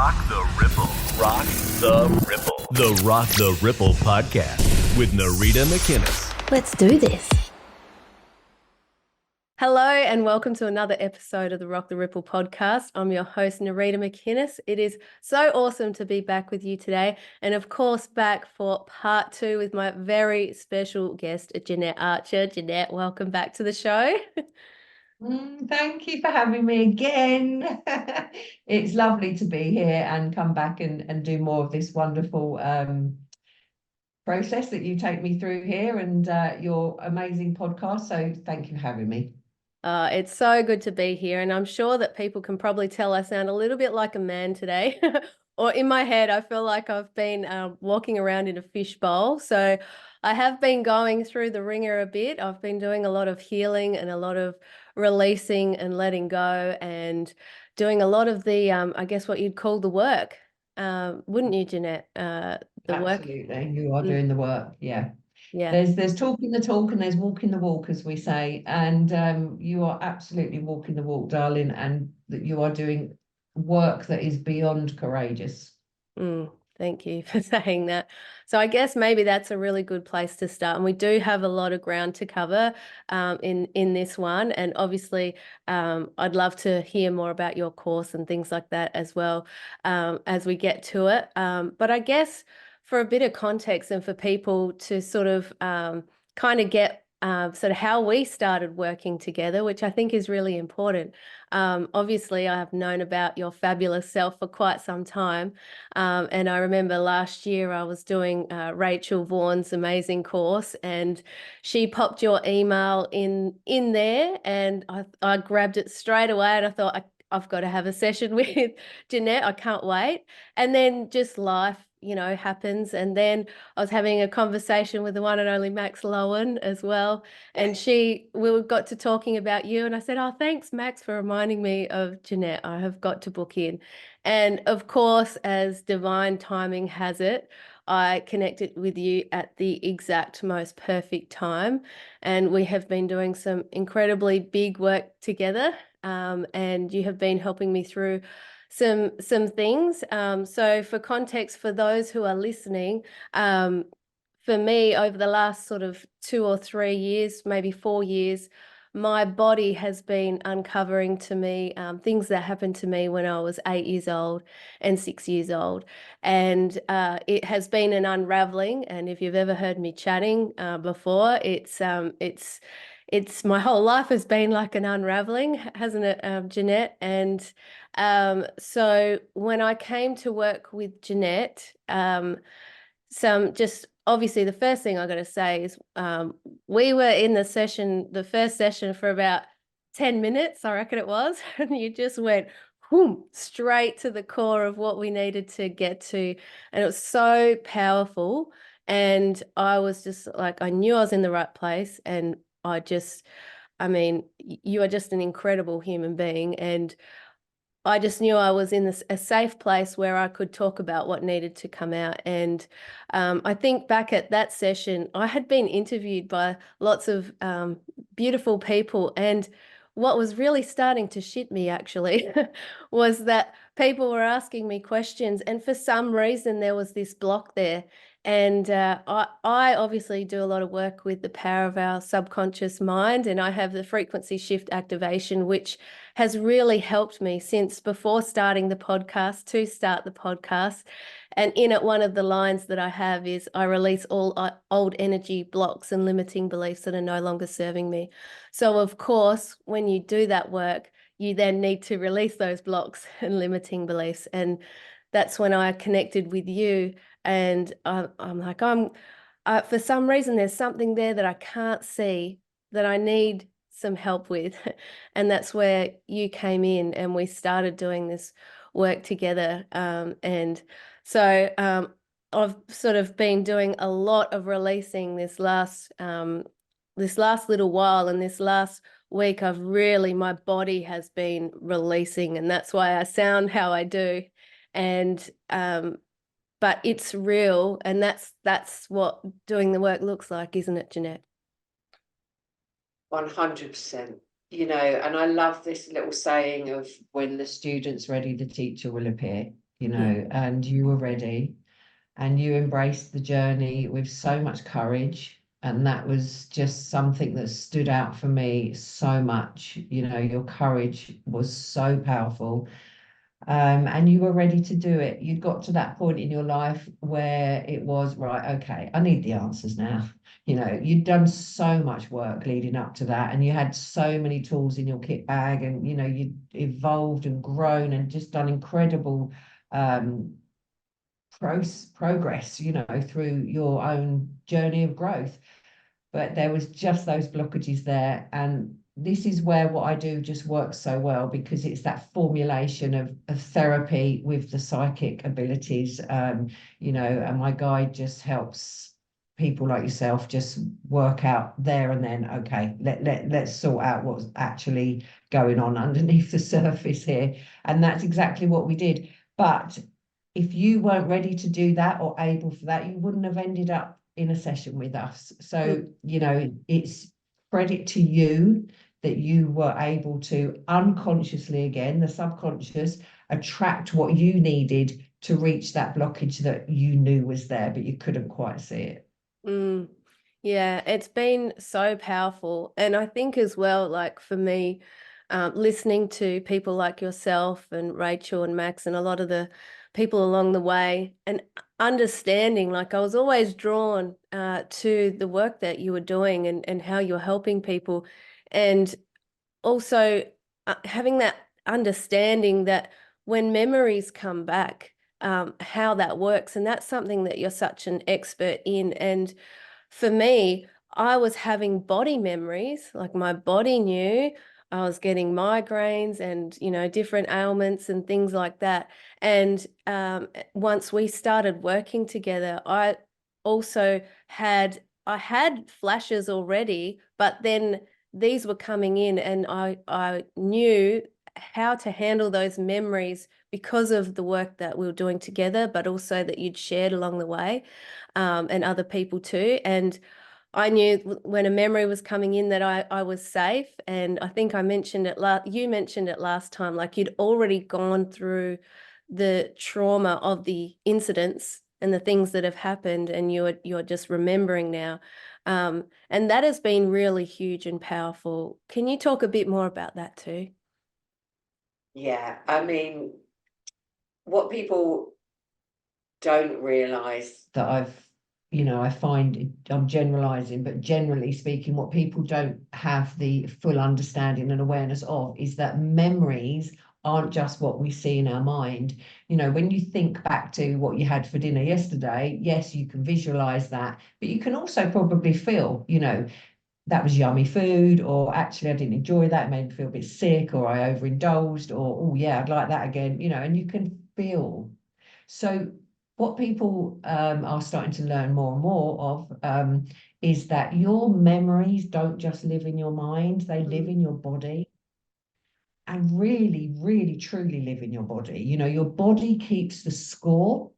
Rock the Ripple. Rock the Ripple. The Rock the Ripple podcast with Narita McInnes. Let's do this. Hello and welcome to another episode of the Rock the Ripple podcast. I'm your host, Narita McInnes. It is so awesome to be back with you today. And of course, back for part 2 with my very special guest, Jeanette Archer. Jeanette, welcome back to the show. Thank you for having me again. It's lovely to be here and come back and do more of this wonderful process that you take me through here and your amazing podcast. So thank you for having me. It's so good to be here, and I'm sure that people can probably tell I sound a little bit like a man today. Or in my head, I feel like I've been walking around in a fishbowl. So I have been going through the ringer a bit. I've been doing a lot of healing and a lot of releasing and letting go and doing a lot of the, I guess what you'd call the work. Wouldn't you, Jeanette? The work. Absolutely, you are doing the work. Yeah. Yeah. There's talking the talk and there's walking the walk, as we say, and you are absolutely walking the walk, darling, and that you are doing work that is beyond courageous. Thank you for saying that. So I guess maybe that's a really good place to start. And we do have a lot of ground to cover in this one. And obviously, I'd love to hear more about your course and things like that as well as we get to it. But I guess for a bit of context and for people to sort of kind of get sort of how we started working together, which I think is really important. Obviously, I have known about your fabulous self for quite some time. And I remember last year I was doing Rachel Vaughan's amazing course, and she popped your email in there, and I grabbed it straight away, and I thought, I've got to have a session with Jeanette. I can't wait. And then just life, happens. And then I was having a conversation with the one and only Max Lowen as well. And we got to talking about you. And I said, oh, thanks, Max, for reminding me of Jeanette. I have got to book in. And of course, as divine timing has it, I connected with you at the exact most perfect time. And we have been doing some incredibly big work together. And you have been helping me through some things. So for context, for those who are listening, for me, over the last sort of 2 or 3 years, maybe 4 years, my body has been uncovering to me things that happened to me when I was 8 years old and 6 years old. And it has been an unraveling. And if you've ever heard me chatting before, it's my whole life has been like an unraveling, hasn't it, Jeanette? And so when I came to work with Jeanette, obviously the first thing I got to say is we were in the first session for about 10 minutes, I reckon it was, and you just went straight to the core of what we needed to get to. And it was so powerful. And I was just like, I knew I was in the right place. And you are just an incredible human being. And I just knew I was in a safe place where I could talk about what needed to come out. And I think back at that session, I had been interviewed by lots of beautiful people. And what was really starting to shit me actually was that people were asking me questions. And for some reason, there was this block there. And I obviously do a lot of work with the power of our subconscious mind, and I have the frequency shift activation, which has really helped me since before starting the podcast to start the podcast. And in it, one of the lines that I have is, I release all old energy blocks and limiting beliefs that are no longer serving me. So of course, when you do that work, you then need to release those blocks and limiting beliefs. And that's when I connected with you. And I'm like, for some reason, there's something there that I can't see that I need some help with. And that's where you came in and we started doing this work together. And so I've sort of been doing a lot of releasing this last little while, and this last week my body has been releasing, and that's why I sound how I do. And but it's real, and that's what doing the work looks like, isn't it, Jeanette? 100%. And I love this little saying of, when the student's ready, the teacher will appear. you Yeah. know, and you were ready and you embraced the journey with so much courage. And that was just something that stood out for me so much. You know, your courage was so powerful. And you were ready to do it. You'd got to that point in your life where it was, right, okay, I need the answers now. You know, you'd done so much work leading up to that, and you had so many tools in your kit bag, and you know, you'd evolved and grown and just done incredible um, progress, you know, through your own journey of growth. But there was just those blockages there. And this is where what I do just works so well, because it's that formulation of therapy with the psychic abilities, you know, and my guide just helps people like yourself just work out there and then, okay, let's sort out what's actually going on underneath the surface here. And that's exactly what we did. But if you weren't ready to do that or able for that, you wouldn't have ended up in a session with us. So, you know, it's credit to you that you were able to unconsciously, again, the subconscious, attract what you needed to reach that blockage that you knew was there, but you couldn't quite see it. Yeah, it's been so powerful. And I think as well, like for me, listening to people like yourself and Rachel and Max and a lot of the people along the way and understanding, like I was always drawn to the work that you were doing and how you're helping people. And also having that understanding that when memories come back, how that works. And that's something that you're such an expert in. And for me, I was having body memories, like my body knew I was getting migraines and, you know, different ailments and things like that. And once we started working together, also I had flashes already, but then these were coming in and I knew how to handle those memories because of the work that we were doing together, but also that you'd shared along the way, and other people too. And I knew when a memory was coming in that I was safe. And I think I mentioned it you mentioned it last time, like you'd already gone through the trauma of the incidents and the things that have happened, and you're just remembering now. And that has been really huge and powerful. Can you talk a bit more about that too? Yeah, I mean, what people don't realize That you know, I find, I'm generalizing, but generally speaking, what people don't have the full understanding and awareness of is that memories aren't just what we see in our mind. You know, when you think back to what you had for dinner yesterday, yes, you can visualize that, but you can also probably feel, you know, that was yummy food, or actually I didn't enjoy that, it made me feel a bit sick, or I overindulged, or oh yeah, I'd like that again, you know, and you can feel. So what people are starting to learn more and more of is that your memories don't just live in your mind, they live in your body, and really, really, truly live in your body. You know, your body keeps the score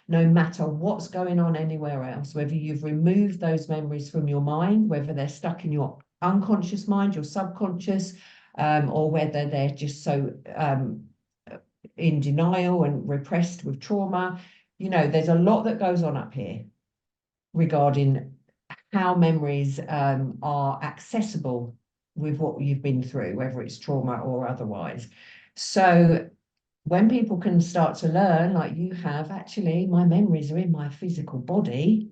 no matter what's going on anywhere else, whether you've removed those memories from your mind, whether they're stuck in your unconscious mind, your subconscious, or whether they're just so in denial and repressed with trauma. You know, there's a lot that goes on up here regarding how memories are accessible with what you've been through, whether it's trauma or otherwise. So when people can start to learn, like you have, actually, my memories are in my physical body,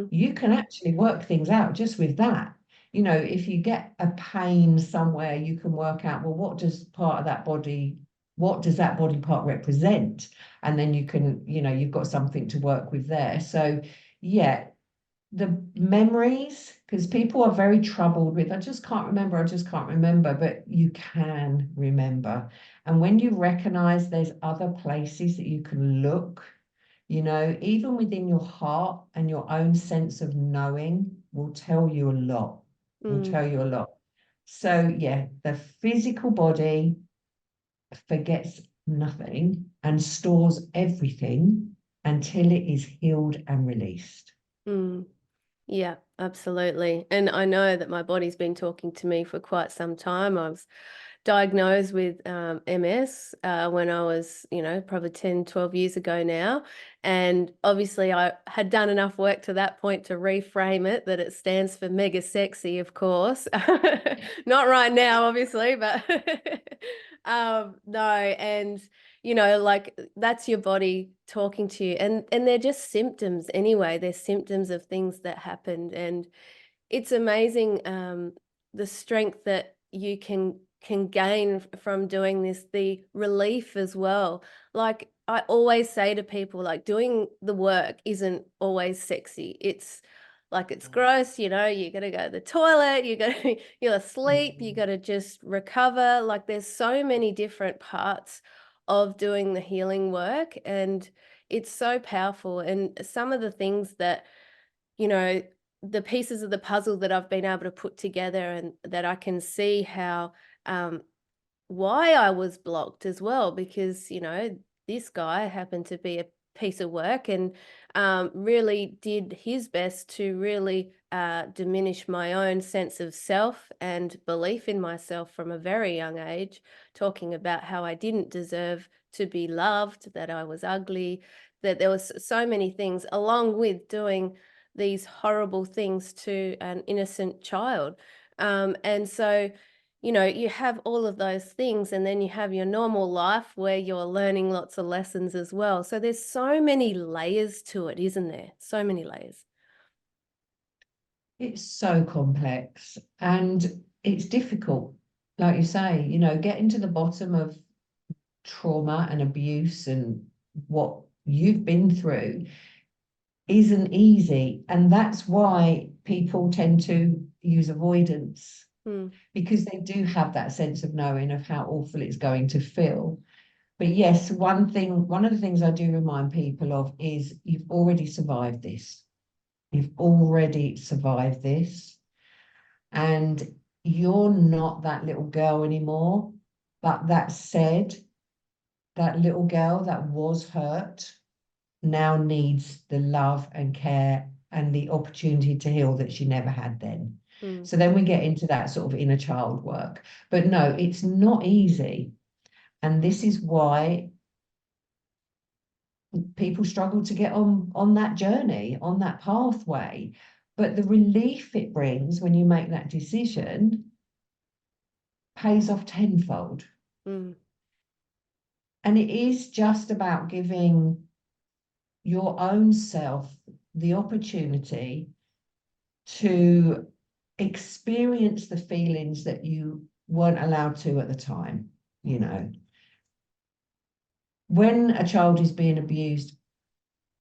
you can actually work things out just with that. You know, if you get a pain somewhere, you can work out, well, what does that body part represent? And then you can, you know, you've got something to work with there. So yeah, the memories, because people are very troubled with, I just can't remember, but you can remember. And when you recognize there's other places that you can look, you know, even within your heart, and your own sense of knowing will tell you a lot, will tell you a lot. So yeah, the physical body forgets nothing and stores everything until it is healed and released. Yeah, absolutely. And I know that my body's been talking to me for quite some time. I was diagnosed with MS when I was, probably 10, 12 years ago now. And obviously I had done enough work to that point to reframe it, that it stands for mega sexy, of course. Not right now, obviously, but no. And, like that's your body talking to you. And they're just symptoms anyway. They're symptoms of things that happened. And it's amazing the strength that you can gain from doing this, the relief as well. Like I always say to people, like doing the work isn't always sexy. It's like it's gross, you got to go to the toilet, you're asleep, you got to just recover. Like there's so many different parts of doing the healing work, and it's so powerful. And some of the things that, the pieces of the puzzle that I've been able to put together, and that I can see how why I was blocked as well, because this guy happened to be a piece of work, and really did his best to really diminish my own sense of self and belief in myself from a very young age, talking about how I didn't deserve to be loved, that I was ugly, that there was so many things, along with doing these horrible things to an innocent child. And so, you have all of those things, and then you have your normal life where you're learning lots of lessons as well. So there's so many layers to it, isn't there? So many layers. It's so complex and it's difficult. Like you say, getting to the bottom of trauma and abuse and what you've been through isn't easy. And that's why people tend to use avoidance, because they do have that sense of knowing of how awful it's going to feel. But yes, one of the things I do remind people of is you've already survived this. You've already survived this. And you're not that little girl anymore. But that said, that little girl that was hurt now needs the love and care and the opportunity to heal that she never had then. So then we get into that sort of inner child work. But no, it's not easy. And this is why people struggle to get on that journey, on that pathway. But the relief it brings when you make that decision pays off tenfold. And it is just about giving your own self the opportunity to experience the feelings that you weren't allowed to at the time. When a child is being abused,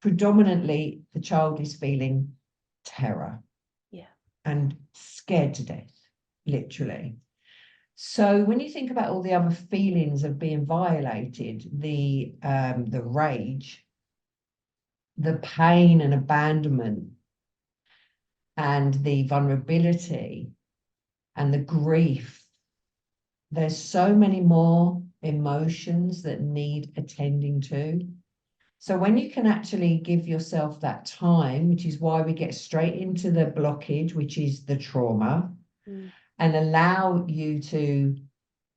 predominantly the child is feeling terror, and scared to death, literally. So when you think about all the other feelings of being violated, the rage, the pain and abandonment, and the vulnerability and the grief, there's so many more emotions that need attending to. So when you can actually give yourself that time, which is why we get straight into the blockage, which is the trauma, and allow you to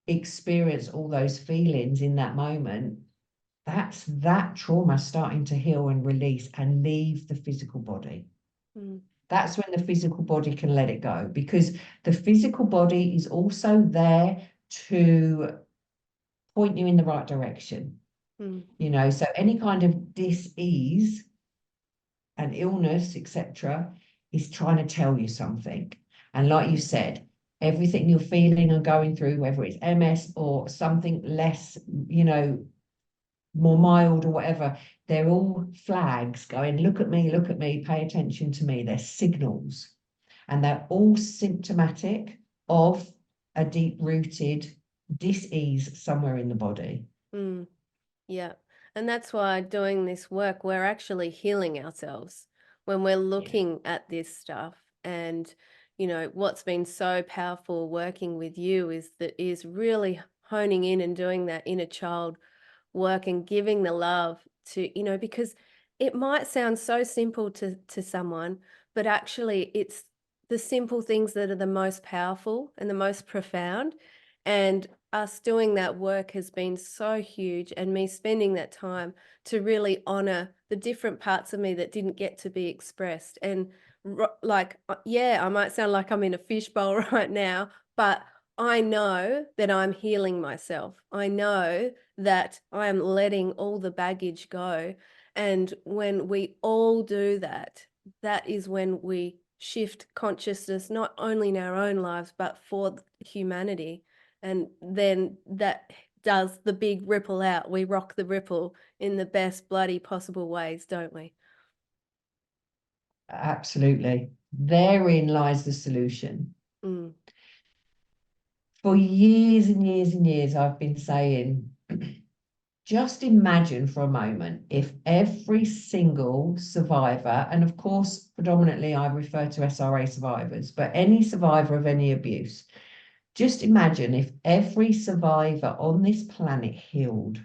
experience all those feelings in that moment, that's that trauma starting to heal and release and leave the physical body. That's when the physical body can let it go, because the physical body is also there to point you in the right direction. So any kind of dis-ease and illness, etc., is trying to tell you something. And like you said, everything you're feeling and going through, whether it's MS or something less, more mild or whatever, they're all flags going, look at me, pay attention to me. They're signals, and they're all symptomatic of a deep-rooted dis-ease somewhere in the body. Yeah. And that's why doing this work, we're actually healing ourselves when we're looking at this stuff. And, what's been so powerful working with you is really honing in and doing that inner child work and giving the love to, because it might sound so simple to someone, but actually it's the simple things that are the most powerful and the most profound. And us doing that work has been so huge, and me spending that time to really honor the different parts of me that didn't get to be expressed. And yeah, I might sound like I'm in a fishbowl right now, but I know that I'm healing myself. I know that I am letting all the baggage go. And when we all do that, that is when we shift consciousness, not only in our own lives, but for humanity. And then that does the big ripple out. We rock the ripple in the best bloody possible ways, don't we? Absolutely. Therein lies the solution. Mm. For years and years and years, I've been saying, just imagine for a moment if every single survivor, and of course, predominantly I refer to SRA survivors, but any survivor of any abuse, just imagine if every survivor on this planet healed,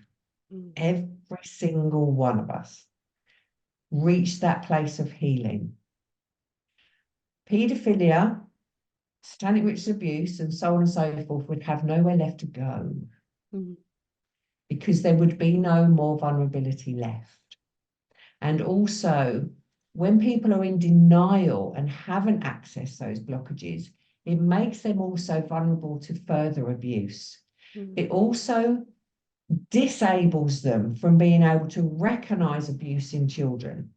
every single one of us reached that place of healing. Paedophilia, satanic ritual abuse, and so on and so forth would have nowhere left to go. Because there would be no more vulnerability left. And also, when people are in denial and haven't accessed those blockages, it makes them also vulnerable to further abuse. It also disables them from being able to recognize abuse in children.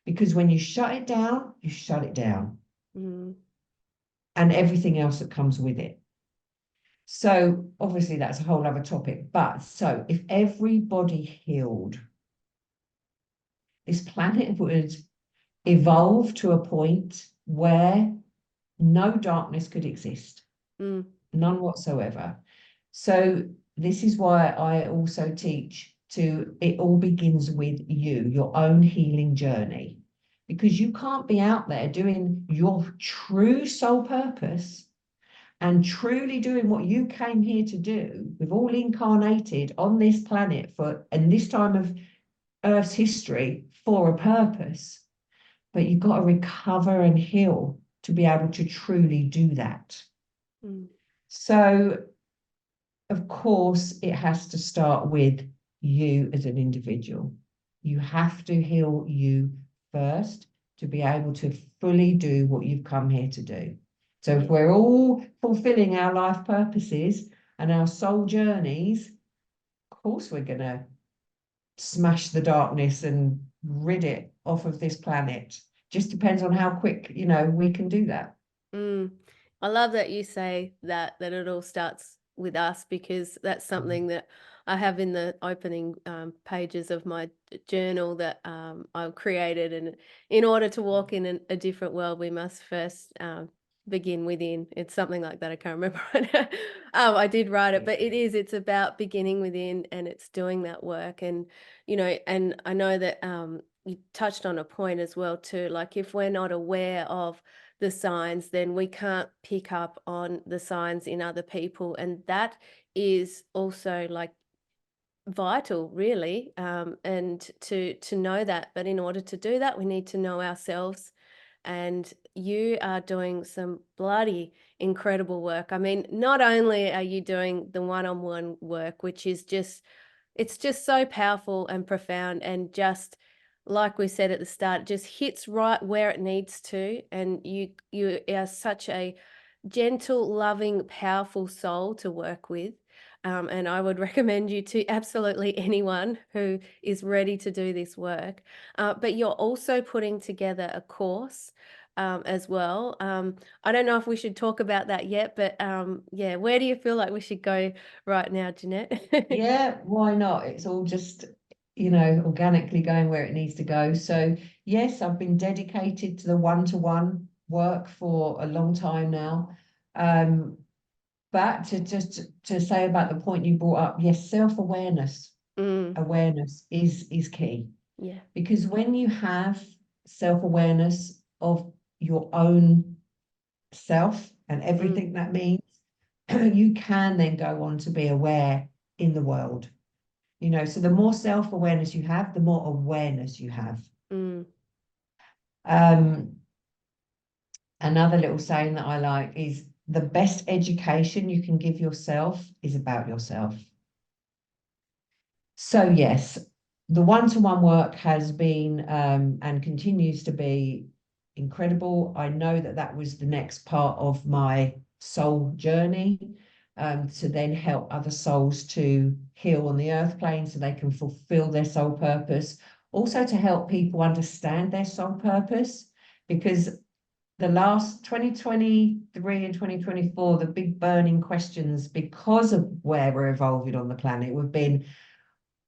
Because when you shut it down, you shut it down. And everything else that comes with it. So obviously that's a whole other topic. But so if everybody healed, this planet would evolve to a point where no darkness could exist. None whatsoever. So this is why I also teach it all begins with you, your own healing journey. Because you can't be out there doing your true soul purpose and truly doing what you came here to do. We've all incarnated on this planet in this time of Earth's history for a purpose. But you've got to recover and heal to be able to truly do that. So, of course, it has to start with you as an individual. You have to heal you first to be able to fully do what you've come here to do. So if we're all fulfilling our life purposes and our soul journeys, of course we're going to smash the darkness and rid it off of this planet. Just depends on how quick, we can do that. I love that you say that it all starts with us, because that's something that I have in the opening pages of my journal that I've created. And in order to walk in a different world, we must first begin within. It's something like that. I can't remember right now. I did write it, but it's about beginning within, and it's doing that work. And, and I know that you touched on a point as well too, like if we're not aware of the signs, then we can't pick up on the signs in other people. And that is also like vital, really, and to know that. But in order to do that, we need to know ourselves. And you are doing some bloody incredible work. I mean, not only are you doing the one-on-one work, which is it's just so powerful and profound, and just like we said at the start, it just hits right where it needs to. And you are such a gentle, loving, powerful soul to work with. And I would recommend you to absolutely anyone who is ready to do this work. But you're also putting together a course as well. I don't know if we should talk about that yet, but yeah, where do you feel like we should go right now, Jeanette? Yeah, why not? It's all just, organically going where it needs to go. So yes, I've been dedicated to the one-to-one work for a long time now. But to say about the point you brought up, yes, self-awareness, awareness is key. Yeah. Because when you have self-awareness of your own self and everything that means, you can then go on to be aware in the world. So the more self-awareness you have, the more awareness you have. Another little saying that I like is, the best education you can give yourself is about yourself. So yes, the one-to-one work has been and continues to be incredible. I know that that was the next part of my soul journey, to then help other souls to heal on the earth plane so they can fulfill their soul purpose. Also to help people understand their soul purpose, because the last 2023 and 2024, the big burning questions, because of where we're evolving on the planet, have been,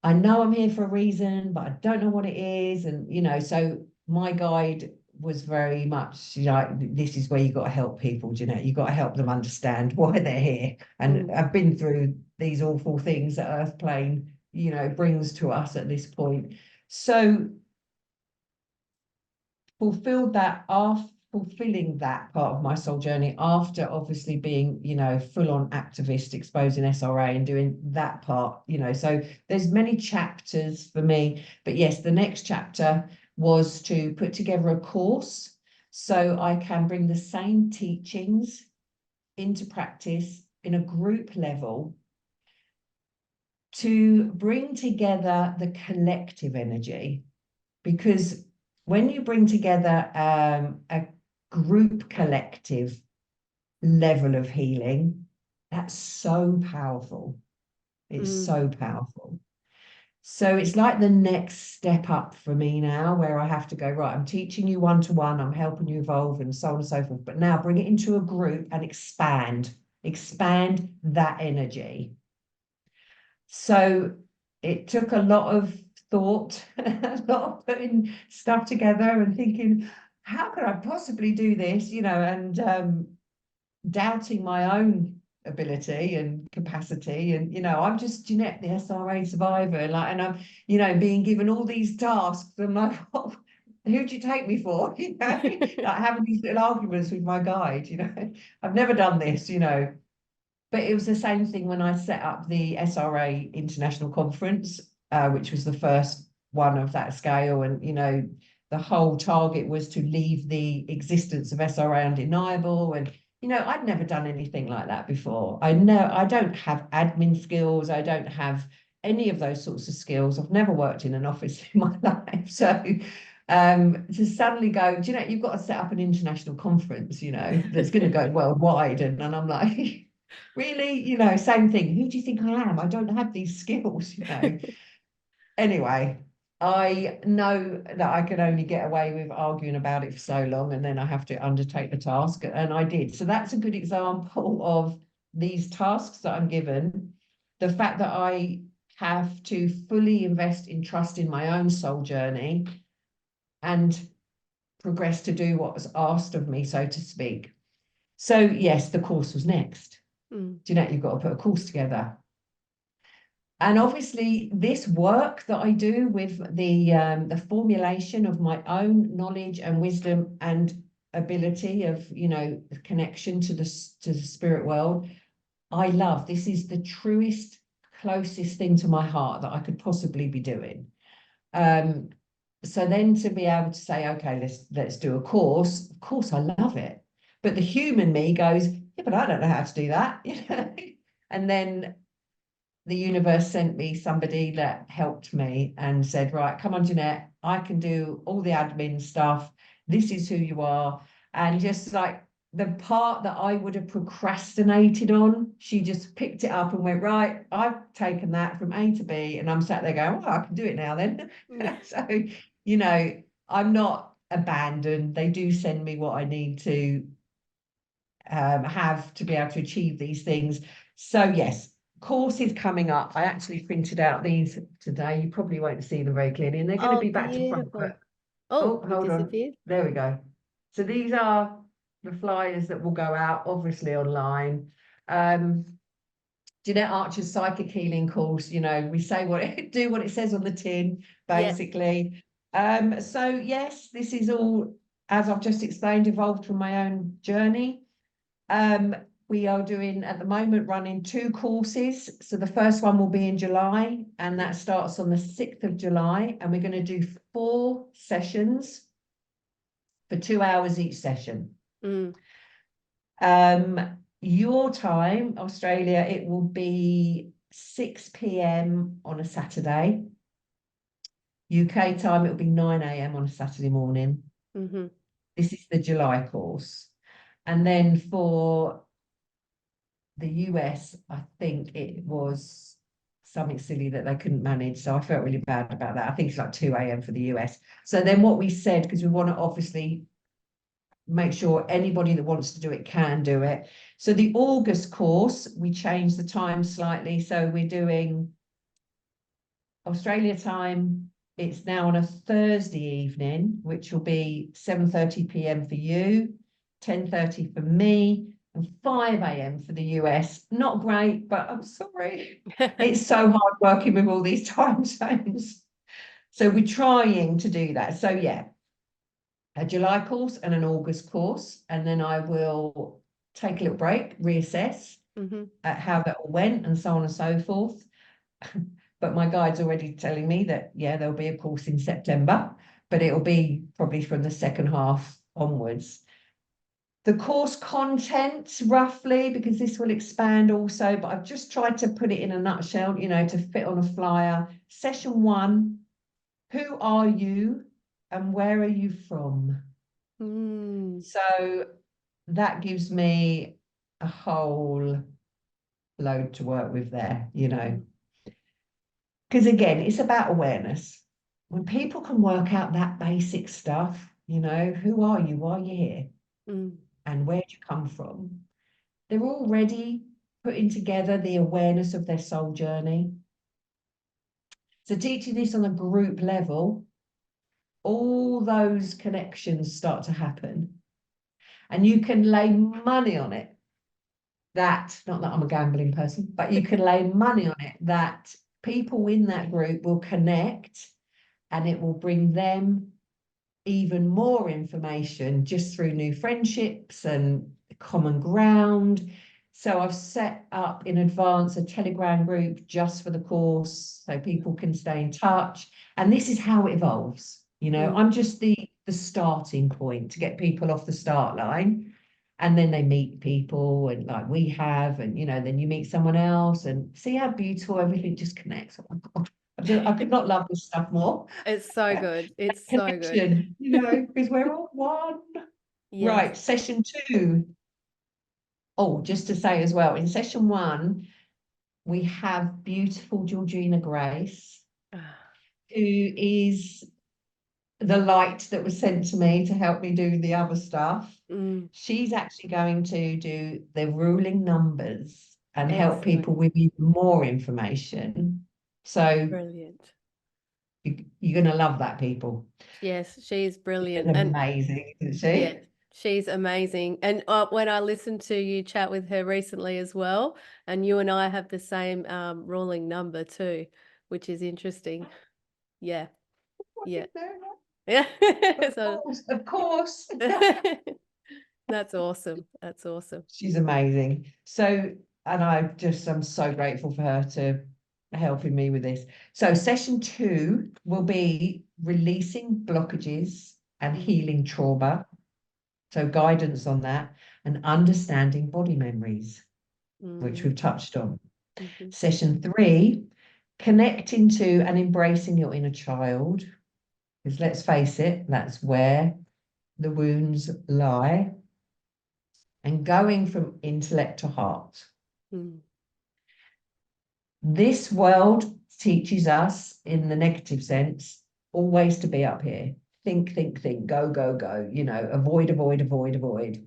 I know I'm here for a reason, but I don't know what it is. And, you know, so my guide was very much, you know, this is where you got to help people, Jeanette. You got to help them understand why they're here. And I've been through these awful things that Earth plane, you know, brings to us at this point. So fulfilling that part of my soul journey after obviously being, you know, full-on activist, exposing SRA and doing that part, you know. So there's many chapters for me, but yes, the next chapter was to put together a course so I can bring the same teachings into practice in a group level to bring together the collective energy. Because when you bring together a group collective level of healing, that's so powerful. It's so powerful. So it's like the next step up for me now, where I have to go, right, I'm teaching you one-to-one, I'm helping you evolve and so on and so forth, but now bring it into a group and expand that energy. So it took a lot of thought, a lot of putting stuff together and thinking, how could I possibly do this, you know, and doubting my own ability and capacity. And, you know, I'm just Jeanette, the SRA survivor, like, and I'm, you know, being given all these tasks. I'm like, oh, who'd you take me for? You know, like having these little arguments with my guide, you know, I've never done this, you know. But it was the same thing when I set up the SRA International Conference, which was the first one of that scale. And, you know, the whole target was to leave the existence of SRA undeniable. And, you know, I'd never done anything like that before. I don't have admin skills. I don't have any of those sorts of skills. I've never worked in an office in my life. So to suddenly go, do you know, you've got to set up an international conference, you know, that's going to go worldwide. And I'm like, really, you know, same thing. Who do you think I am? I don't have these skills, you know. Anyway, I know that I can only get away with arguing about it for so long, and then I have to undertake the task, and I did. So that's a good example of these tasks that I'm given. The fact that I have to fully invest in trust in my own soul journey and progress to do what was asked of me, so to speak. So yes, the course was next. Jeanette, you've got to put a course together. And obviously this work that I do with the formulation of my own knowledge and wisdom and ability of, you know, connection to the spirit world, I love. This is the truest, closest thing to my heart that I could possibly be doing. So then to be able to say, okay, let's do a course, of course I love it. But the human me goes, yeah, but I don't know how to do that, you know. And then the universe sent me somebody that helped me and said, right, come on, Jeanette, I can do all the admin stuff. This is who you are. And just like the part that I would have procrastinated on, she just picked it up and went, right, I've taken that from A to B. And I'm sat there going, well, I can do it now then. So, you know, I'm not abandoned. They do send me what I need to have to be able to achieve these things. So yes, courses coming up. I actually printed out these today. You probably won't see them very clearly, and they're going to be back to front. Oh, hold on. There we go. So these are the flyers that will go out, obviously online. Jeanette Archer's psychic healing course, you know, we say do what it says on the tin, basically. So yes, this is all, as I've just explained, evolved from my own journey. We are doing, at the moment, running 2 courses. So the first one will be in July, and that starts on the 6th of July. And we're going to do 4 sessions for 2 hours each session. your time, Australia, it will be 6 p.m. on a Saturday. UK time, it'll be 9 a.m. on a Saturday morning. Mm-hmm. This is the July course. And then for the US, I think it was something silly that they couldn't manage. So I felt really bad about that. I think it's like 2 a.m. for the US. So then what we said, because we want to obviously make sure anybody that wants to do it can do it. So the August course, we changed the time slightly. So we're doing Australia time. It's now on a Thursday evening, which will be 7:30 p.m. for you, 10:30 for me, and 5 a.m. for the US. Not great, but I'm sorry. It's so hard working with all these time zones. So we're trying to do that. So yeah, a July course and an August course. And then I will take a little break, reassess at how that all went and so on and so forth. But my guide's already telling me that, yeah, there'll be a course in September, but it'll be probably from the second half onwards. The course content, roughly, because this will expand also, but I've just tried to put it in a nutshell, you know, to fit on a flyer. Session 1, who are you and where are you from? So that gives me a whole load to work with there, you know. Because again, it's about awareness. When people can work out that basic stuff, you know, who are you? Why are you here? And where do you come from? They're already putting together the awareness of their soul journey. So teaching this on a group level, all those connections start to happen. And you can lay money on it that, not that I'm a gambling person, but you can lay money on it that people in that group will connect and it will bring them even more information just through new friendships and common ground. So I've set up in advance a Telegram group just for the course so people can stay in touch. And this is how it evolves. You know, I'm just the starting point to get people off the start line. And then they meet people and like we have, and, you know, then you meet someone else and see how beautiful everything just connects. Oh my God. I could not love this stuff more. It's so good. It's so good. You know, because we're all one. Yes. Right, session 2. Oh, just to say as well, in session 1, we have beautiful Georgina Grace, who is the light that was sent to me to help me do the other stuff. She's actually going to do the ruling numbers and help people with even more information. So brilliant. You're going to love that, people. Yes, she's brilliant. She's amazing, isn't she? Yeah, she's amazing. And when I listened to you chat with her recently as well, and you and I have the same ruling number too, which is interesting. Yeah. Yeah. Yeah. Of course. That's awesome. That's awesome. She's amazing. So, and I'm so grateful for her to helping me with this. So session 2 will be releasing blockages and healing trauma. So guidance on that and understanding body memories, which we've touched on. Session 3, connecting to and embracing your inner child. Because let's face it, that's where the wounds lie. And going from intellect to heart. This world teaches us, in the negative sense, always to be up here. Think, go, go, go, you know, avoid, avoid, avoid, avoid.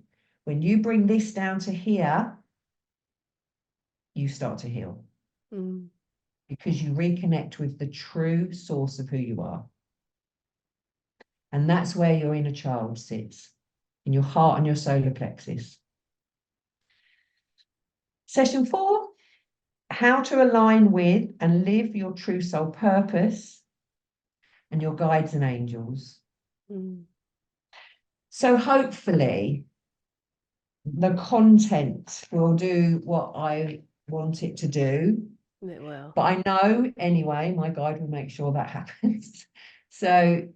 When you bring this down to here, you start to heal. Because you reconnect with the true source of who you are. And that's where your inner child sits, in your heart and your solar plexus. Session 4, how to align with and live your true soul purpose and your guides and angels. So hopefully the content will do what I want it to do. It will. But I know anyway, my guide will make sure that happens. So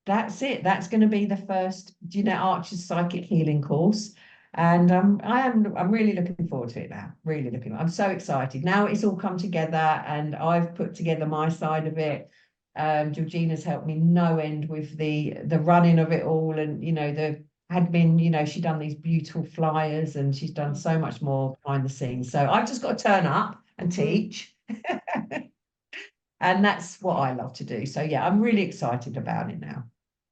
that's it. That's going to be the first Jeanette Archer's psychic healing course. And I'm really looking forward to it now. Really looking. I'm so excited. Now it's all come together and I've put together my side of it. Georgina's helped me no end with the running of it all, and the admin, she done these beautiful flyers and she's done so much more behind the scenes. So I've just got to turn up and teach. And that's what I love to do. So yeah, I'm really excited about it now.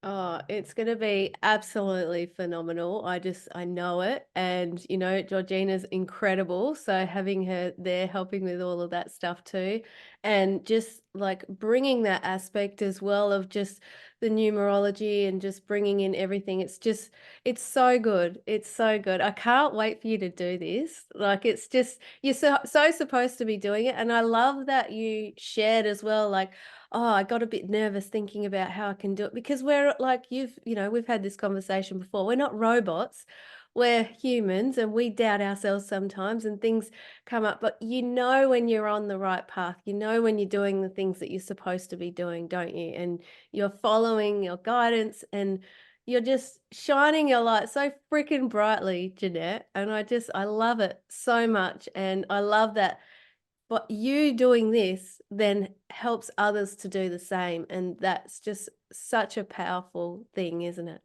Oh, it's going to be absolutely phenomenal. I know it. And, Georgina's incredible. So having her there helping with all of that stuff too. And just like bringing that aspect as well of just the numerology and just bringing in everything. It's so good. It's so good. I can't wait for you to do this. Like, it's just, you're so supposed to be doing it. And I love that you shared as well, like, oh, I got a bit nervous thinking about how I can do it, because we're like, we've had this conversation before. We're not robots. We're humans and we doubt ourselves sometimes and things come up, but when you're on the right path, when you're doing the things that you're supposed to be doing, don't you? And you're following your guidance and you're just shining your light so freaking brightly, Jeanette. And I love it so much. And I love that. But you doing this then helps others to do the same. And that's just such a powerful thing, isn't it?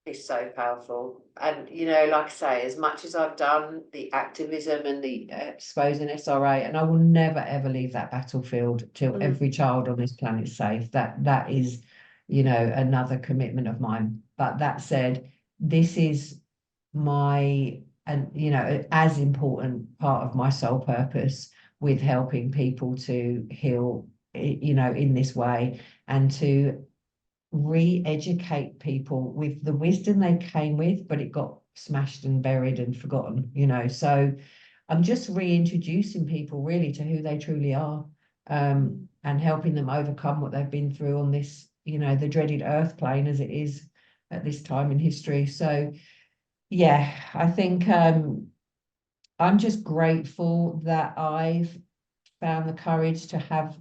It's so powerful. And, like I say, as much as I've done the activism and the exposing SRA, and I will never, ever leave that battlefield till every child on this planet is safe. That is, another commitment of mine. But that said, this is my, and as important part of my sole purpose with helping people to heal, in this way, and to re-educate people with the wisdom they came with, but it got smashed and buried and forgotten, So I'm just reintroducing people really to who they truly are, and helping them overcome what they've been through on this, the dreaded earth plane as it is at this time in history. So yeah, I think I'm just grateful that I've found the courage to have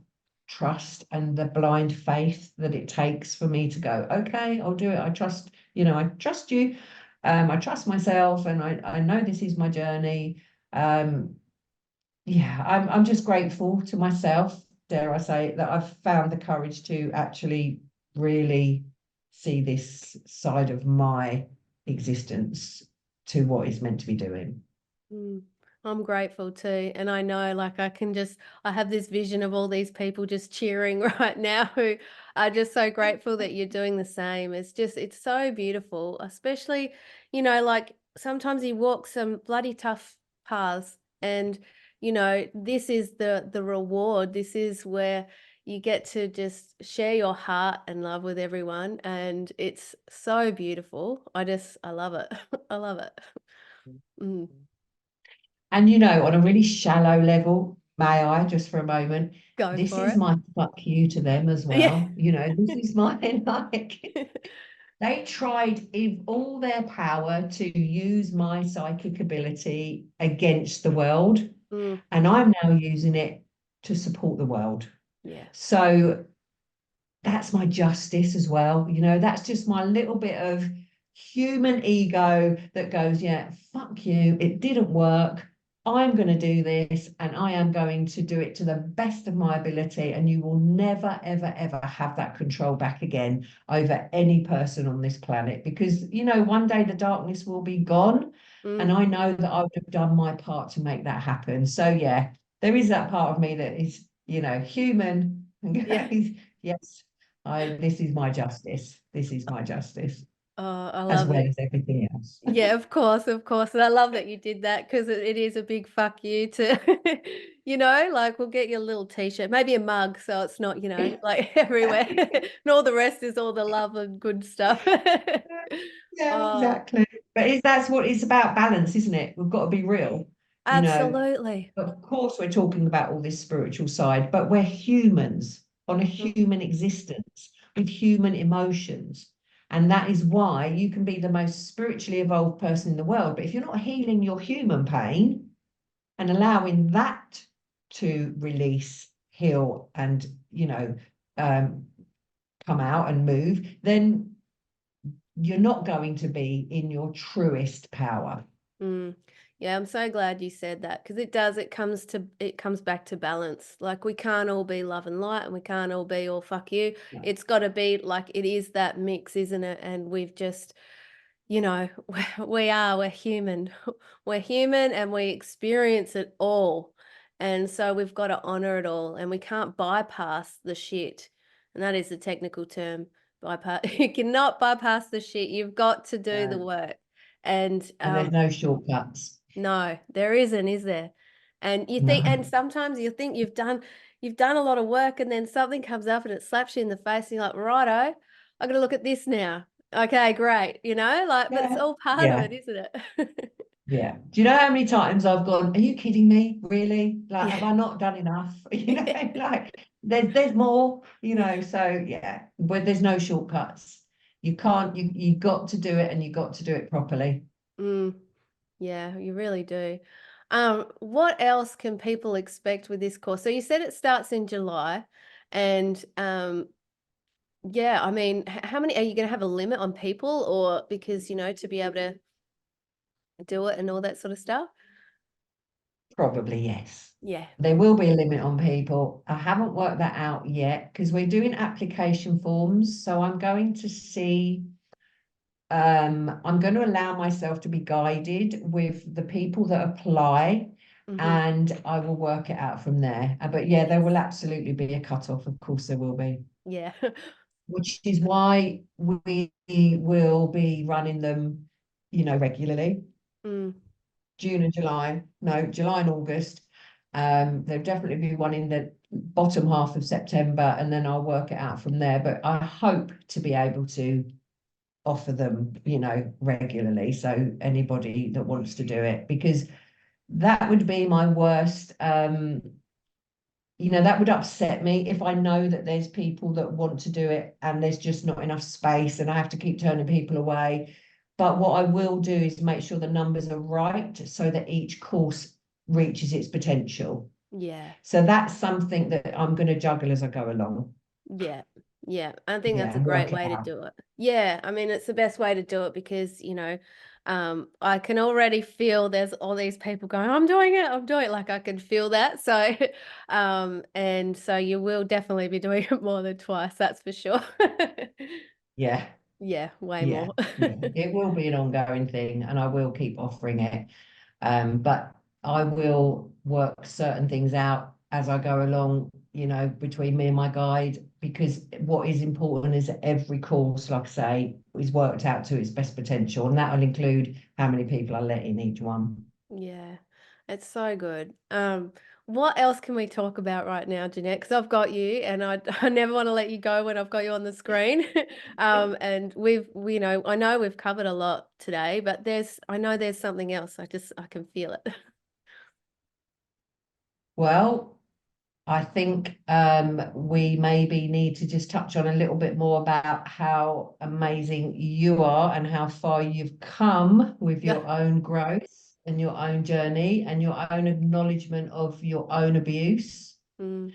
trust and the blind faith that it takes for me to go, okay, I'll do it. I trust, I trust you. I trust myself, and I know this is my journey. Yeah, I'm just grateful to myself, dare I say, that I've found the courage to actually really see this side of my existence to what it's meant to be doing. I'm grateful too. And I know, like, I have this vision of all these people just cheering right now who are just so grateful that you're doing the same. It's so beautiful, especially, like sometimes you walk some bloody tough paths and, this is the reward. This is where you get to just share your heart and love with everyone. And it's so beautiful. I love it. I love it. Mm. And on a really shallow level, may I just for a moment, Go this for is it. my fuck you to them as Yeah. well. This is my like they tried in all their power to use my psychic ability against the world, and I'm now using it to support the world. Yeah. So that's my justice as well. That's just my little bit of human ego that goes, yeah, fuck you. It didn't work. I'm going to do this, and I am going to do it to the best of my ability. And you will never, ever, ever have that control back again over any person on this planet, because, one day the darkness will be gone. And I know that I would have done my part to make that happen. So, yeah, there is that part of me that is, human and goes, yes, this is my justice. This is my justice, Oh, I as love well it. as everything else. Yeah, of course, of course. And I love that you did that, because it is a big fuck you to, like, we'll get you a little t-shirt, maybe a mug, so it's not, like everywhere. And all the rest is all the love and good stuff. Yeah, Oh, exactly. But that's what it's about, balance, isn't it? We've got to be real. absolutely. Of course, we're talking about all this spiritual side, but we're humans on a human existence with human emotions. And that is why you can be the most spiritually evolved person in the world. But if you're not healing your human pain and allowing that to release, heal, and, come out and move, then you're not going to be in your truest power. Yeah, I'm so glad you said that, because it comes back to balance. Like, we can't all be love and light, and we can't all be all fuck you. No. It's got to be like, it is that mix, isn't it? And we've just, we're human. We're human, and we experience it all. And so we've got to honor it all, and we can't bypass the shit. And that is the technical term, bypass. You cannot bypass the shit. You've got to do the work. And there's no shortcuts. no, there isn't, is there? And you think, and sometimes you think you've done a lot of work, and then something comes up and it slaps you in the face, and you're like, righto, I got to look at this now. Okay, great. But it's all part of it, isn't it? Yeah. Do you know how many times I've gone, are you kidding me? Really? Like, Yeah. have I not done enough? Like there's more, so yeah, but there's no shortcuts. You can't, you've got to do it, and you've got to do it properly. Yeah, you really do. What else can people expect with this course? So you said it starts in July, and yeah, I mean, how many are you going to have a limit on people, or because, to be able to do it and all that sort of stuff? Probably, yes. Yeah. There will be a limit on people. I haven't worked that out yet, because we're doing application forms. So I'm going to see, I'm going to allow myself to be guided with the people that apply, and I will work it out from there. But yeah, there will absolutely be a cutoff. Of course, there will be. Yeah. Which is why we will be running them, regularly. June and July, no, July and August. There'll definitely be one in the bottom half of September, and then I'll work it out from there. But I hope to be able to offer them, regularly. So anybody that wants to do it, because that would be my worst. That would upset me if I know that there's people that want to do it and there's just not enough space, and I have to keep turning people away. But what I will do is make sure the numbers are right, so that each course reaches its potential. Yeah. So that's something that I'm going to juggle as I go along. Yeah. Yeah. I think that's a and work great it way to out. do it. Yeah. I mean, it's the best way to do it, because, I can already feel there's all these people going, I'm doing it. Like, I can feel that. So, and so you will definitely be doing it more than twice. That's for sure. Yeah. Yeah. Way Yeah. more. Yeah. It will be an ongoing thing, and I will keep offering it. But I will work certain things out as I go along, between me and my guide, because what is important is that every course, like I say, is worked out to its best potential, and that will include how many people I let in each one. Yeah, it's so good. What else can we talk about right now, Jeanette? Because I've got you, and I never want to let you go when I've got you on the screen. And I know we've covered a lot today, but I know there's something else. I can feel it. Well, I think we maybe need to just touch on a little bit more about how amazing you are and how far you've come with your own growth and your own journey and your own acknowledgement of your own abuse. So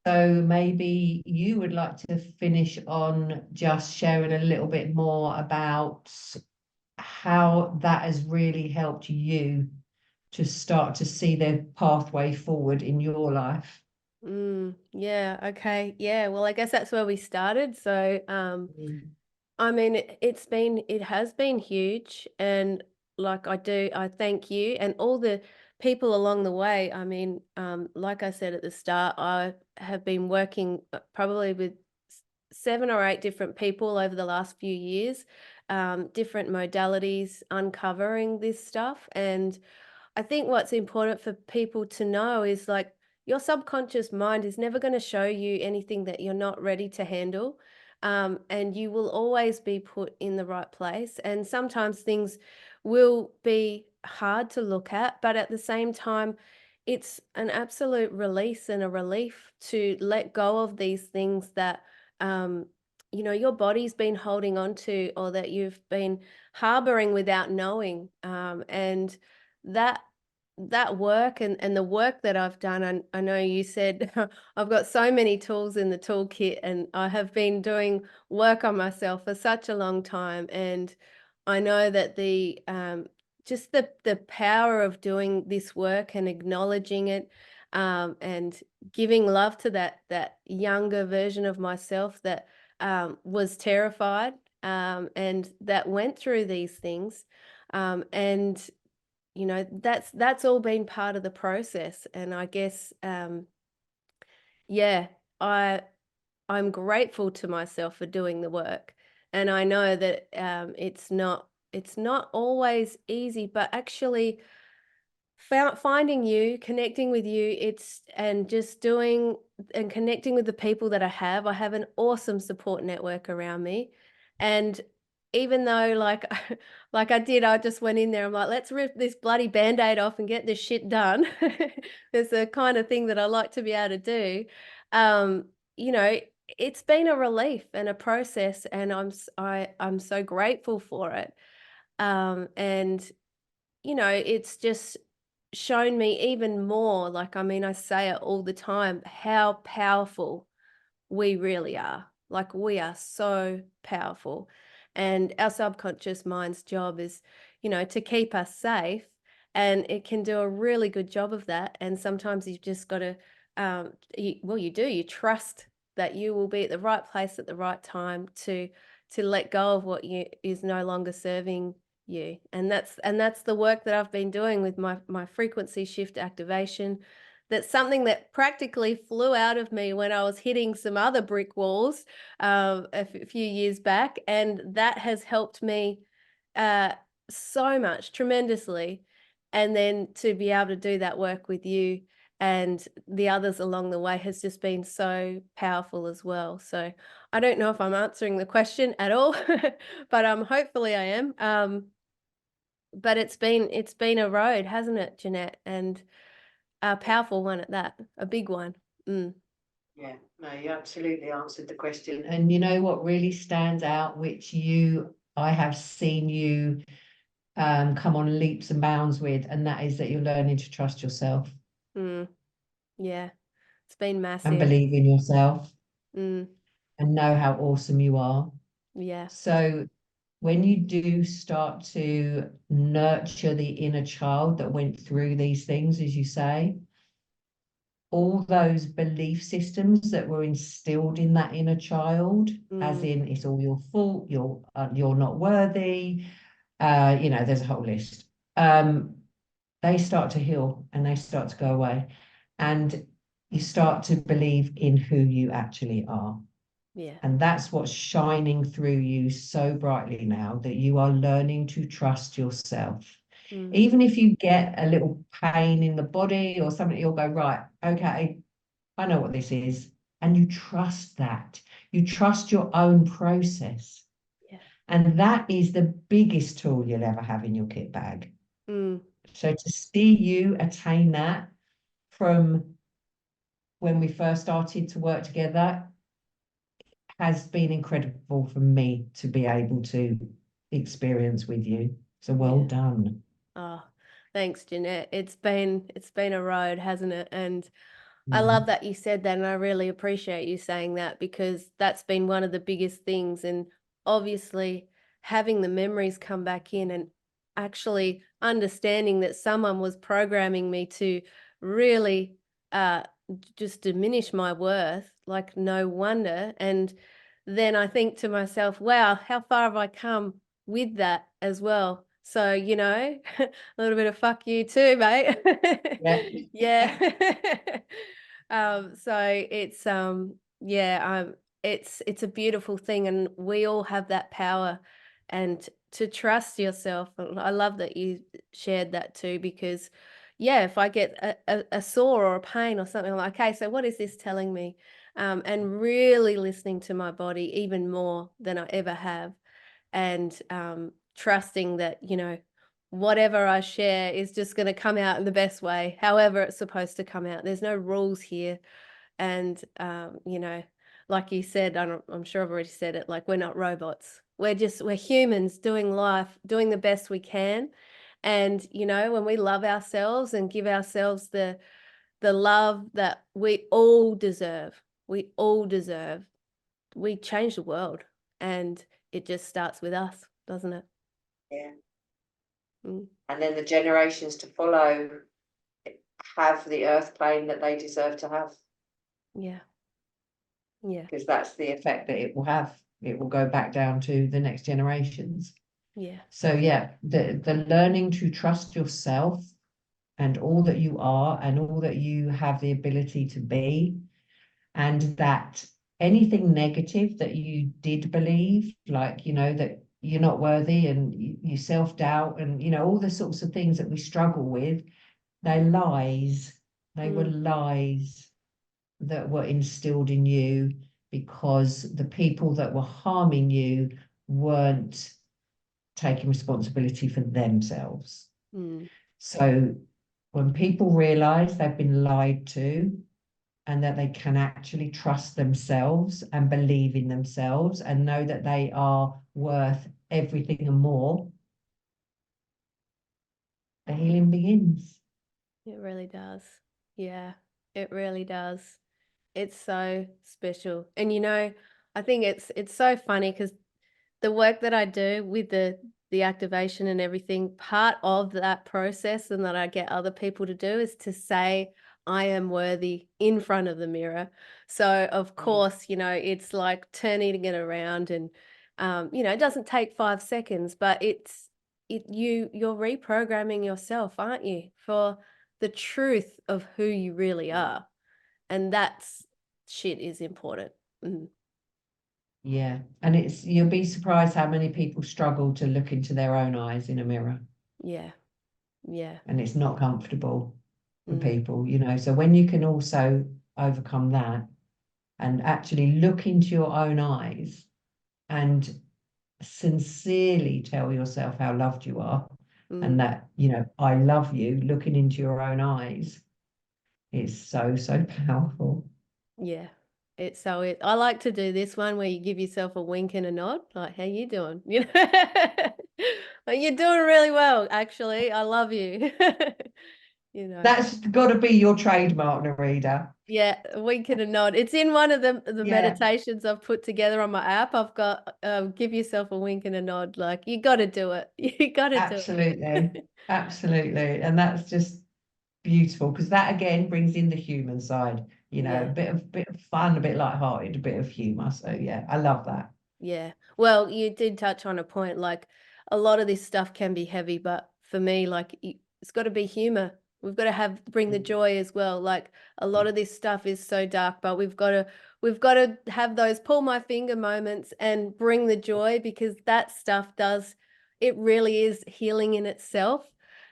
maybe you would like to finish on just sharing a little bit more about how that has really helped you to start to see the pathway forward in your life. Yeah, okay. Yeah, well, I guess that's where we started. So, I mean, it has been huge, and like, I thank you and all the people along the way. I mean, like I said at the start, I have been working probably with 7 or 8 different people over the last few years, different modalities, uncovering this stuff. And I think what's important for people to know is, like, your subconscious mind is never going to show you anything that you're not ready to handle. And you will always be put in the right place. And sometimes things will be hard to look at, but at the same time, it's an absolute release and a relief to let go of these things that, your body's been holding on to, or that you've been harboring without knowing. And that that work and the work that I've done, I know you said I've got so many tools in the toolkit, and I have been doing work on myself for such a long time. And I know that the just the power of doing this work and acknowledging it, and giving love to that younger version of myself that was terrified, and that went through these things, and that's all been part of the process. And I guess yeah, I'm grateful to myself for doing the work. And I know that it's not always easy, but actually finding you, connecting with you, and just doing and connecting with the people that I have an awesome support network around me. And even though like like I just went in there, I'm like, let's rip this bloody band-aid off and get this shit done. It's the kind of thing that I like to be able to do. um you know it's been a relief and a process, and I'm so grateful for it. And it's just shown me even more, like, I mean, I say it all the time, how powerful we really are. Like, we are so powerful. And our subconscious mind's job is, to keep us safe. And it can do a really good job of that. And sometimes you've just got to, you trust that you will be at the right place at the right time to let go of what is no longer serving you. And that's the work that I've been doing with my frequency shift activation. That's something that practically flew out of me when I was hitting some other brick walls a few years back, and that has helped me uh, so much, tremendously. And then to be able to do that work with you and the others along the way has just been so powerful as well. So I don't know if I'm answering the question at all, but hopefully I am. But it's been a road, hasn't it, Jeanette? And a powerful one at that, a big one. Yeah, no, you absolutely answered the question. And you know what really stands out, which I have seen you come on leaps and bounds with, and that is that you're learning to trust yourself Mm. Yeah, it's been and massive. believe in yourself Mm. and know how awesome you are. Yeah. So when you do start to nurture the inner child that went through these things, as you say, all those belief systems that were instilled in that inner child, as in it's all your fault, you're not worthy, there's a whole list. They start to heal and they start to go away, and you start to believe in who you actually are. Yeah. And that's what's shining through you so brightly now, that you are learning to trust yourself. Even if you get a little pain in the body or something, you'll go, right, okay, I know what this is. And you trust that. You trust your own process. Yeah. And that is the biggest tool you'll ever have in your kit bag. Mm. So to see you attain that from when we first started to work together has been incredible for me to be able to experience with you. So well Yeah. done. Oh, thanks, Jeanette. It's been a road, hasn't it? And I love that you said that, and I really appreciate you saying that, because that's been one of the biggest things. And obviously, having the memories come back in and actually understanding that someone was programming me to really just diminish my worth, like, no wonder. And then I think to myself, wow, how far have I come with that as well? So, a little bit of fuck you too, mate. Yeah. Yeah. So it's a beautiful thing, and we all have that power, and to trust yourself. And I love that you shared that too, because if I get a sore or a pain or something, I'm like, okay, so what is this telling me? And really listening to my body even more than I ever have, and trusting that, whatever I share is just going to come out in the best way, however it's supposed to come out. There's no rules here. And, like you said, I'm sure I've already said it, like, we're not robots. We're humans doing life, doing the best we can. And, you know, when we love ourselves and give ourselves the love that we all deserve, we change the world. And it just starts with us, doesn't it? Yeah. Mm. And then the generations to follow have the earth plane that they deserve to have, Yeah. Yeah. because that's the effect that It will have. It will go back down to the next generations. Yeah. So yeah, the learning to trust yourself and all that you are and all that you have the ability to be, and that anything negative that you did believe, like, you know, that you're not worthy and you self-doubt and, you know, all the sorts of things that we struggle with, they're lies. They were lies that were instilled in you because the people that were harming you weren't taking responsibility for themselves. Mm. So when people realize they've been lied to and that they can actually trust themselves and believe in themselves and know that they are worth everything and more, the healing begins. It really does. Yeah, it really does. It's so special. And you know, I think it's so funny because the work that I do with the activation and everything, part of that process and that I get other people to do is to say I am worthy in front of the mirror. So of course, you know, it's like turning it around and you know, it doesn't take 5 seconds, but you're reprogramming yourself, aren't you, for the truth of who you really are. And that's shit is important. Mm. Yeah. And you'll be surprised how many people struggle to look into their own eyes in a mirror. Yeah. Yeah. And it's not comfortable for Mm. people, you know. So when you can also overcome that and actually look into your own eyes and sincerely tell yourself how loved you are and that, you know, I love you, looking into your own eyes is so, so powerful. Yeah. I like to do this one where you give yourself a wink and a nod, like, how you doing? You know, like, you're doing really well, actually. I love you. You know. That's got to be your trademark, Narita. Yeah, a wink and a nod. It's in one of the Yeah. meditations I've put together on my app. I've got give yourself a wink and a nod. Like, you got to do it. You got to do it. Absolutely. Absolutely. And that's just beautiful because that again brings in the human side, you know, Yeah. a bit of fun, a bit lighthearted, a bit of humor. So yeah, I love that. Yeah. Well, you did touch on a point, like a lot of this stuff can be heavy, but for me, like it's got to be humor. We've got to bring the joy as well. Like a lot of this stuff is so dark, but we've got to have those pull my finger moments and bring the joy, because that stuff it really is healing in itself.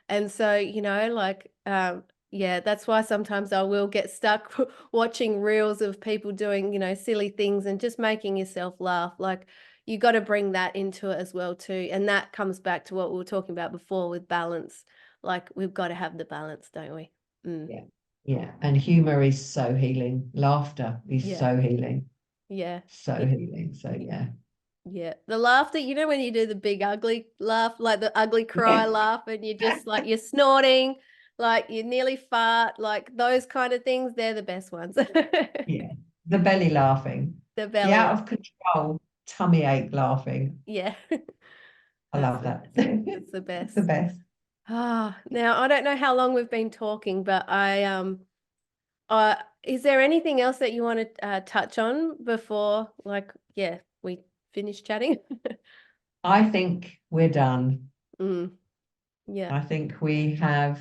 And so, you know, like, yeah, that's why sometimes I will get stuck watching reels of people doing, you know, silly things and just making yourself laugh. Like, you got to bring that into it as well too. And that comes back to what we were talking about before with balance. Like, we've got to have the balance, don't we? Mm. Yeah. Yeah. And humor is so healing. Laughter is so healing. Yeah. So healing. So yeah. Yeah. The laughter, you know, when you do the big ugly laugh, like the ugly cry laugh, and you're just like, you're snorting, like you nearly fart, like those kind of things, they're the best ones. Yeah. The belly laughing. The The belly. out of control tummy ache laughing. Yeah. I love that. It's the best. The best. Now I don't know how long we've been talking, but is there anything else that you want to touch on before, like, yeah, we finish chatting? I think we're done. Yeah. I think we have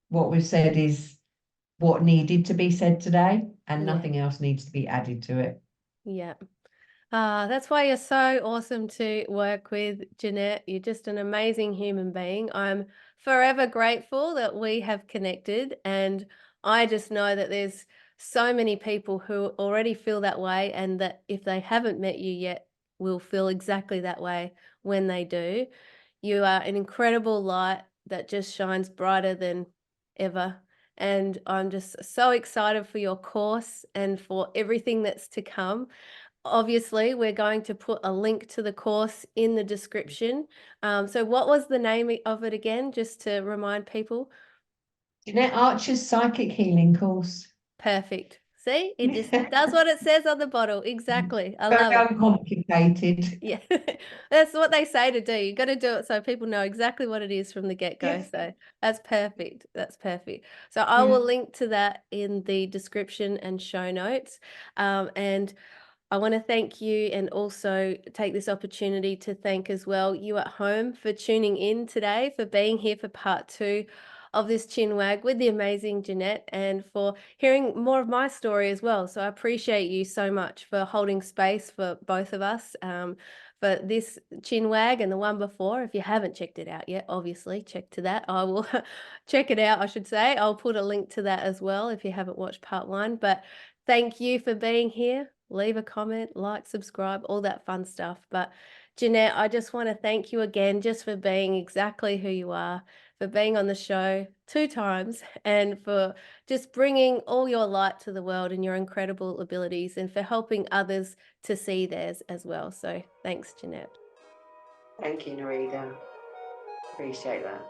what we've said is what needed to be said today, and nothing else needs to be added to it. Yeah. That's why you're so awesome to work with, Jeanette. You're just an amazing human being. I'm forever grateful that we have connected, and I just know that there's so many people who already feel that way, and that if they haven't met you yet, will feel exactly that way when they do. You are an incredible light that just shines brighter than ever. And I'm just so excited for your course and for everything that's to come. obviously we're going to put a link to the course in the description. So what was the name of it again, just to remind people? Jeanette Archer's Psychic Healing Course. Perfect. See, it just does what it says on the bottle. Exactly. I Very love it. uncomplicated. Yeah, that's what they say to do. You got to do it so people know exactly what it is from the get-go. Yes. So that's perfect. That's perfect. So I Yeah. will link to that in the description and show notes. And I want to thank you, and also take this opportunity to thank as well you at home for tuning in today, for being here for part 2 of this chin wag with the amazing Jeanette, and for hearing more of my story as well. So I appreciate you so much for holding space for both of us, for this chin wag and the one before. If you haven't checked it out yet, obviously check to that. I will check it out, I should say. I'll put a link to that as well if you haven't watched part 1. But thank you for being here. Leave a comment, like, subscribe, all that fun stuff. But Jeanette, I just want to thank you again just for being exactly who you are, for being on the show 2 times, and for just bringing all your light to the world and your incredible abilities, and for helping others to see theirs as well. So thanks, Jeanette. Thank you, Nerida. Appreciate that.